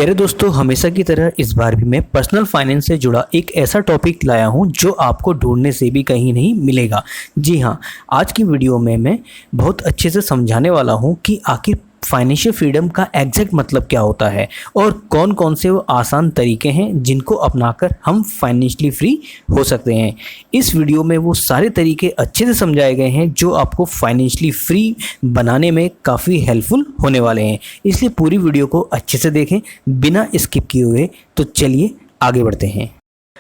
प्यारे दोस्तों, हमेशा की तरह इस बार भी मैं पर्सनल फाइनेंस से जुड़ा एक ऐसा टॉपिक लाया हूं जो आपको ढूंढने से भी कहीं नहीं मिलेगा। जी हां, आज की वीडियो में मैं बहुत अच्छे से समझाने वाला हूं कि आखिर फाइनेंशियल फ्रीडम का एग्जैक्ट मतलब क्या होता है और कौन कौन से वो आसान तरीके हैं जिनको अपनाकर हम फाइनेंशियली फ्री हो सकते हैं। इस वीडियो में वो सारे तरीके अच्छे से समझाए गए हैं जो आपको फाइनेंशियली फ्री बनाने में काफ़ी हेल्पफुल होने वाले हैं, इसलिए पूरी वीडियो को अच्छे से देखें बिना स्किप किए हुए। तो चलिए आगे बढ़ते हैं।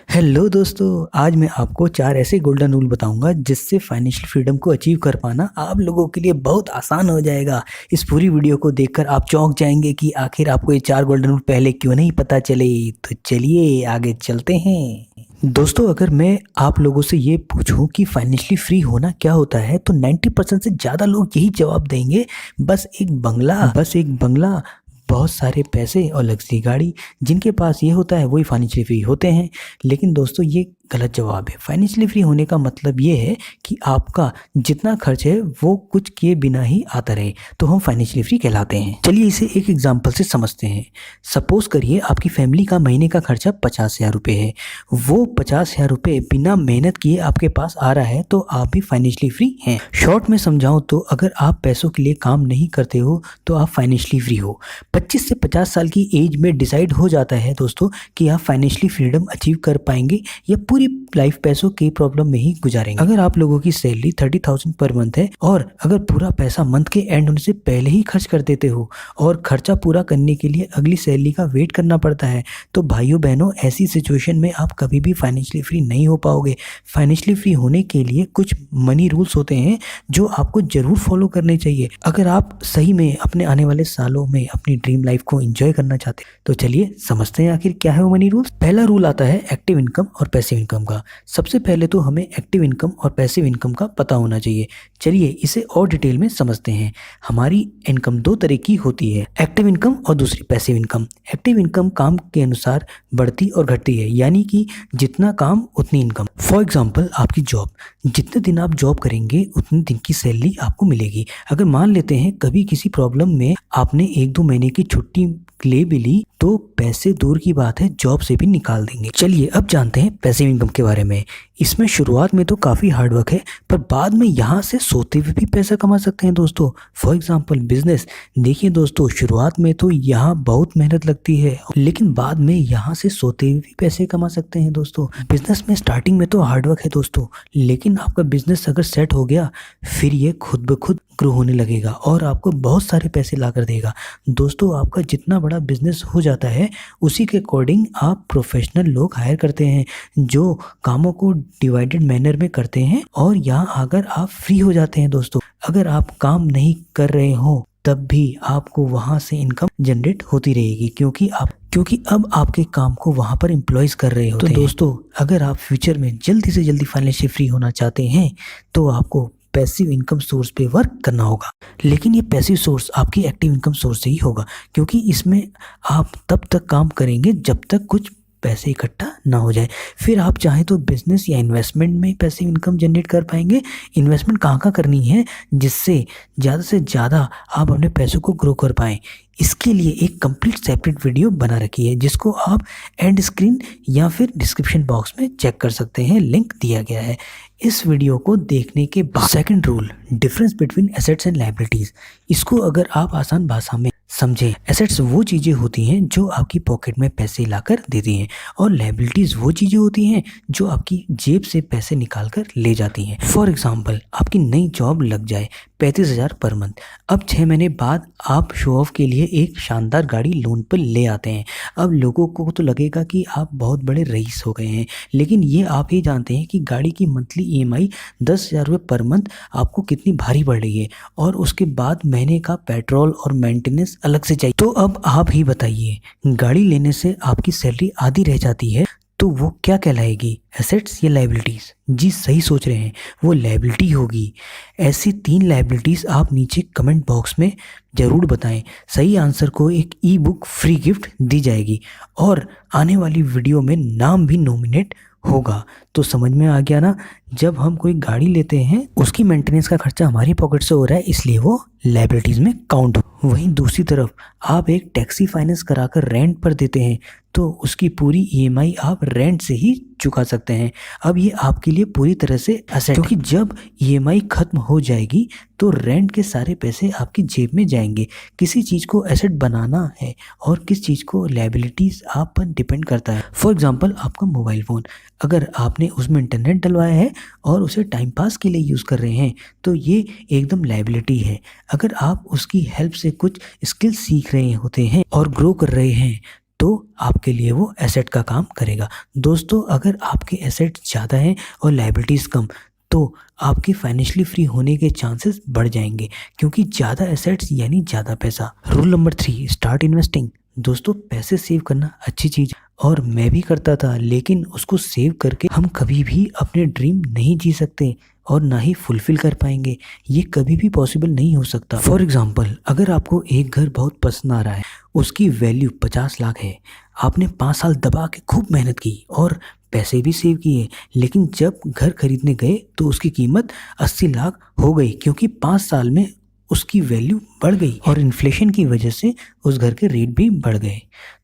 हेलो दोस्तों, आज मैं आपको 4 ऐसे गोल्डन रूल बताऊंगा जिससे फाइनेंशियल फ्रीडम को अचीव कर पाना आप लोगों के लिए बहुत आसान हो जाएगा। इस पूरी वीडियो को देखकर आप चौंक जाएंगे कि आखिर आपको ये 4 गोल्डन रूल पहले क्यों नहीं पता चले। तो चलिए आगे चलते हैं। दोस्तों, अगर मैं आप लोगों से ये पूछूं कि फाइनेंशियली फ्री होना क्या होता है तो 90% से ज़्यादा लोग यही जवाब देंगे, बस एक बंगला, बहुत सारे पैसे और लग्जरी गाड़ी। जिनके पास ये होता है वही फाइनेंशियली फ्री होते हैं। लेकिन दोस्तों, ये गलत जवाब है। फाइनेंशियली फ्री होने का मतलब ये है कि आपका जितना खर्च है वो कुछ किए बिना ही आता रहे, तो हम फाइनेंशियली फ्री कहलाते हैं। चलिए इसे एक एग्जांपल से समझते हैं। सपोज करिए आपकी फैमिली का महीने का खर्चा 50,000 रुपये है। वो 50,000 रुपये बिना मेहनत किए आपके पास आ रहा है, तो आप भी फाइनेंशियली फ्री हैं। शॉर्ट में समझाऊं तो अगर आप पैसों के लिए काम नहीं करते हो तो आप फाइनेंशियली फ्री हो। 25 से 50 साल की एज में डिसाइड हो जाता है दोस्तों कि आप फाइनेंशियली फ्रीडम अचीव कर पाएंगे या पूरी लाइफ पैसों की प्रॉब्लम में ही गुजारेंगे। अगर आप लोगों की सैलरी 30,000 पर मंथ है और अगर पूरा पैसा मंथ के एंड होने से पहले ही खर्च कर देते हो और खर्चा पूरा करने के लिए अगली सैलरी का वेट करना पड़ता है, तो भाइयों बहनों, ऐसी सिचुएशन में आप कभी भी फाइनेंशियली फ्री नहीं हो पाओगे। फाइनेंशियली फ्री होने के लिए कुछ मनी रूल्स होते हैं जो आपको जरूर फॉलो करने चाहिए अगर आप सही में अपने आने वाले सालों में अपनी ड्रीम लाइफ को एंजॉय करना चाहते हैं। तो चलिए समझते हैं आखिर क्या है वो मनी रूल्स। पहला रूल आता है एक्टिव इनकम और पैसिव इनकम का। सबसे पहले तो हमें एक्टिव इनकम और पैसिव इनकम का पता होना चाहिए। चलिए इसे और डिटेल में समझते हैं। हमारी इनकम 2 तरह की होती है, एक्टिव इनकम और दूसरी पैसिव इनकम। एक्टिव इनकम काम के अनुसार बढ़ती और घटती है, यानी कि जितना काम उतनी इनकम। फॉर एग्जाम्पल आपकी जॉब, जितने दिन आप जॉब करेंगे उतने दिन की सैलरी आपको मिलेगी। अगर मान लेते हैं कभी किसी प्रॉब्लम में आपने 1-2 महीने की छुट्टी ले भी ली तो पैसे दूर की बात है, जॉब से भी निकाल देंगे। चलिए अब जानते हैं पैसिव इनकम के बारे में। इसमें शुरुआत में तो काफ़ी हार्डवर्क है, पर बाद में यहाँ से सोते हुए भी पैसा कमा सकते हैं दोस्तों। फॉर एग्जाम्पल बिजनेस, देखिए दोस्तों, शुरुआत में तो यहाँ बहुत मेहनत लगती है, लेकिन बाद में यहाँ से सोते हुए भी पैसे कमा सकते हैं दोस्तों। बिजनेस में स्टार्टिंग में तो हार्डवर्क है दोस्तों, लेकिन आपका बिजनेस अगर सेट हो गया फिर ये खुद ब खुद ग्रो होने लगेगा और आपको बहुत सारे पैसे ला कर देगा। दोस्तों, आपका जितना बड़ा बिजनेस हो जाता है उसी के अकॉर्डिंग आप प्रोफेशनल लोग हायर करते हैं जो कामों को डिवाइडेड मैनर में करते हैं और यहाँ आकर आप फ्री हो जाते हैं दोस्तों। अगर आप काम नहीं कर रहे हो तब भी आपको वहाँ से इनकम जनरेट होती रहेगी, क्योंकि अब आपके काम को वहाँ पर एम्प्लॉयज कर रहे होते हैं। तो दोस्तों, अगर आप फ्यूचर में जल्दी से जल्दी फाइनेंशियली फ्री होना चाहते हैं तो आपको पैसिव इनकम सोर्स पे वर्क करना होगा। लेकिन ये पैसिव सोर्स आपकी एक्टिव इनकम सोर्स से ही होगा, क्योंकि इसमें आप तब तक काम करेंगे जब तक कुछ पैसे इकट्ठा ना हो जाए। फिर आप चाहें तो बिजनेस या इन्वेस्टमेंट में पैसिव इनकम जनरेट कर पाएंगे। इन्वेस्टमेंट कहाँ करनी है जिससे ज़्यादा से ज़्यादा आप अपने पैसों को ग्रो कर पाएँ। इसके लिए एक कंप्लीट सेपरेट वीडियो बना रखी है जिसको आप एंड स्क्रीन या फिर डिस्क्रिप्शन बॉक्स में चेक कर सकते हैं, लिंक दिया गया है। इस वीडियो को देखने के बाद second rule, difference between assets and liabilities. इसको अगर आप आसान भाषा में समझें, एसेट्स वो चीज़ें होती हैं जो आपकी पॉकेट में पैसे लाकर देती हैं और लायबिलिटीज़ वो चीज़ें होती हैं जो आपकी जेब से पैसे निकाल कर ले जाती हैं। फॉर एग्जांपल आपकी नई जॉब लग जाए 35,000 पर मंथ, अब 6 महीने बाद आप शो ऑफ के लिए एक शानदार गाड़ी लोन पर ले आते हैं। अब लोगों को तो लगेगा कि आप बहुत बड़े रईस हो गए हैं, लेकिन ये आप ही जानते हैं कि गाड़ी की मंथली EMI 10,000 रुपये पर मंथ आपको कितनी भारी पड़ रही है और उसके बाद महीने का पेट्रोल और मेंटेनेंस अलग से चाहिए। तो अब आप ही बताइए, गाड़ी लेने से आपकी सैलरी आधी रह जाती है तो वो क्या कहलाएगी, एसेट्स या लायबिलिटीज़? जी सही सोच रहे हैं, वो लायबिलिटी होगी। ऐसी 3 लायबिलिटीज़ आप नीचे कमेंट बॉक्स में ज़रूर बताएं। सही आंसर को एक ई बुक फ्री गिफ्ट दी जाएगी और आने वाली वीडियो में नाम भी नॉमिनेट होगा। तो समझ में आ गया ना, जब हम कोई गाड़ी लेते हैं उसकी मेंटेनेंस का खर्चा हमारी पॉकेट से हो रहा है, इसलिए वो लायबिलिटीज में काउंट हो। वहीं दूसरी तरफ आप एक टैक्सी फाइनेंस कराकर रेंट पर देते हैं तो उसकी पूरी ईएमआई आप रेंट से ही चुका सकते हैं। अब ये आपके लिए पूरी तरह से एसेट, क्योंकि जब ईएमआई खत्म हो जाएगी तो रेंट के सारे पैसे आपकी जेब में जाएंगे। किसी चीज़ को एसेट बनाना है और किस चीज़ को लायबिलिटीज आप पर डिपेंड करता है। फॉर एग्जांपल आपका मोबाइल फ़ोन, अगर आपने उसमें इंटरनेट डलवाया है और उसे टाइम पास के लिए यूज़ कर रहे हैं तो ये एकदम लायबिलिटी है। अगर आप उसकी हेल्प से कुछ स्किल सीख रहे होते हैं और ग्रो कर रहे हैं तो आपके लिए वो एसेट का काम करेगा। दोस्तों, अगर आपके एसेट ज़्यादा हैं और लायबिलिटीज़ कम तो आपके फाइनेंशियली फ्री होने के चांसेस बढ़ जाएंगे, क्योंकि ज़्यादा एसेट्स यानी ज़्यादा पैसा। Rule number 3, start investing. दोस्तों, पैसे सेव करना अच्छी चीज़ और मैं भी करता था, लेकिन उसको सेव करके हम कभी भी अपने ड्रीम नहीं जी सकते और ना ही फुलफिल कर पाएंगे। ये कभी भी पॉसिबल नहीं हो सकता। फॉर एग्जाम्पल, अगर आपको एक घर बहुत पसंद आ रहा है, उसकी वैल्यू 50 लाख है, आपने 5 साल दबा के खूब मेहनत की और पैसे भी सेव किए, लेकिन जब घर खरीदने गए तो उसकी कीमत 80 लाख हो गई, क्योंकि 5 साल में उसकी वैल्यू बढ़ गई और इन्फ्लेशन की वजह से उस घर के रेट भी बढ़ गए।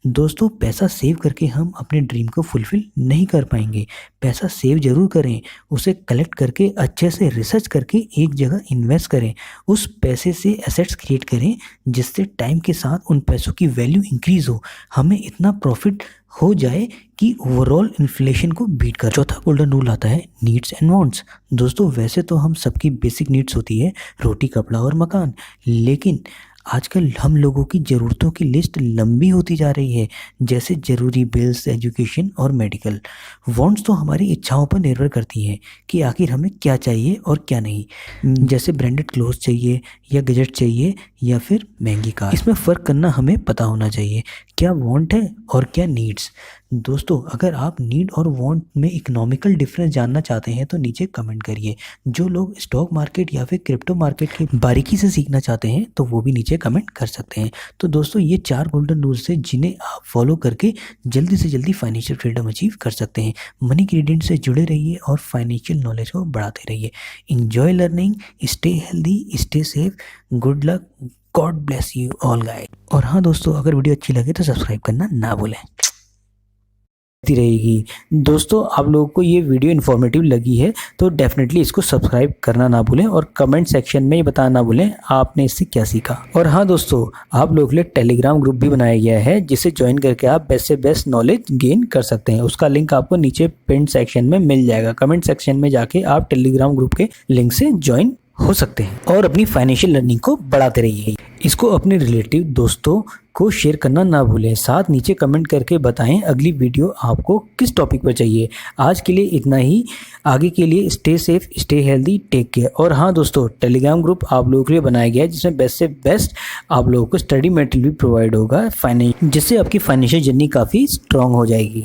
दोस्तों, पैसा सेव करके हम अपने ड्रीम को फुलफिल नहीं कर पाएंगे। पैसा सेव जरूर करें, उसे कलेक्ट करके अच्छे से रिसर्च करके एक जगह इन्वेस्ट करें। उस पैसे से एसेट्स क्रिएट करें जिससे टाइम के साथ उन पैसों की वैल्यू इंक्रीज हो, हमें इतना प्रॉफिट हो जाए कि ओवरऑल इन्फ्लेशन को बीट कर। चौथा गोल्डन रूल आता है नीड्स एंड वांट्स। दोस्तों, वैसे तो हम सबकी बेसिक नीड्स होती है रोटी, कपड़ा और मकान, लेकिन आजकल हम लोगों की ज़रूरतों की लिस्ट लंबी होती जा रही है, जैसे ज़रूरी बिल्स, एजुकेशन और मेडिकल। वांट्स तो हमारी इच्छाओं पर निर्भर करती हैं कि आखिर हमें क्या चाहिए और क्या नहीं, जैसे ब्रांडेड क्लोथ्स चाहिए या गैजेट चाहिए या फिर महंगी कार। इसमें फ़र्क करना हमें पता होना चाहिए, क्या वांट है और क्या नीड्स। दोस्तों, अगर आप नीड और वांट में इकोनॉमिकल डिफरेंस जानना चाहते हैं तो नीचे कमेंट करिए। जो लोग स्टॉक मार्केट या फिर क्रिप्टो मार्केट की बारीकी से सीखना चाहते हैं तो वो भी नीचे कमेंट कर सकते हैं। तो दोस्तों, ये 4 गोल्डन रूल्स हैं जिन्हें आप फॉलो करके जल्दी से जल्दी फाइनेंशियल फ्रीडम अचीव कर सकते हैं। मनी क्रेडिट से जुड़े रहिए और फाइनेंशियल नॉलेज को बढ़ाते रहिए। Enjoy learning, stay healthy, stay safe, good luck, God bless you all guys. और हाँ दोस्तों, अगर वीडियो अच्छी लगे तो सब्सक्राइब करना ना भूलें। रहेगी। दोस्तों, आप लोगों को ये वीडियो इन्फॉर्मेटिव लगी है तो डेफिनेटली इसको सब्सक्राइब करना ना भूलें और कमेंट सेक्शन में ये बताना ना भूलें आपने इससे क्या सीखा। और हाँ दोस्तों, आप लोगों के लिए टेलीग्राम ग्रुप भी बनाया गया है जिसे ज्वाइन करके आप बेस्ट से बेस्ट नॉलेज गेन कर सकते हैं। उसका लिंक आपको नीचे पिन सेक्शन में मिल जाएगा। कमेंट सेक्शन में जाके आप टेलीग्राम ग्रुप के लिंक से ज्वाइन हो सकते हैं और अपनी फाइनेंशियल लर्निंग को बढ़ाते रहिए। इसको अपने रिलेटिव दोस्तों को शेयर करना ना भूलें। साथ नीचे कमेंट करके बताएं अगली वीडियो आपको किस टॉपिक पर चाहिए। आज के लिए इतना ही। आगे के लिए stay safe, stay healthy, take care. और हाँ दोस्तों, टेलीग्राम ग्रुप आप लोगों के लिए बनाया गया है जिसमें बेस्ट से बेस्ट आप लोगों को स्टडी मटेरियल भी प्रोवाइड होगा जिससे आपकी फाइनेंशियल जर्नी काफ़ी स्ट्रांग हो जाएगी।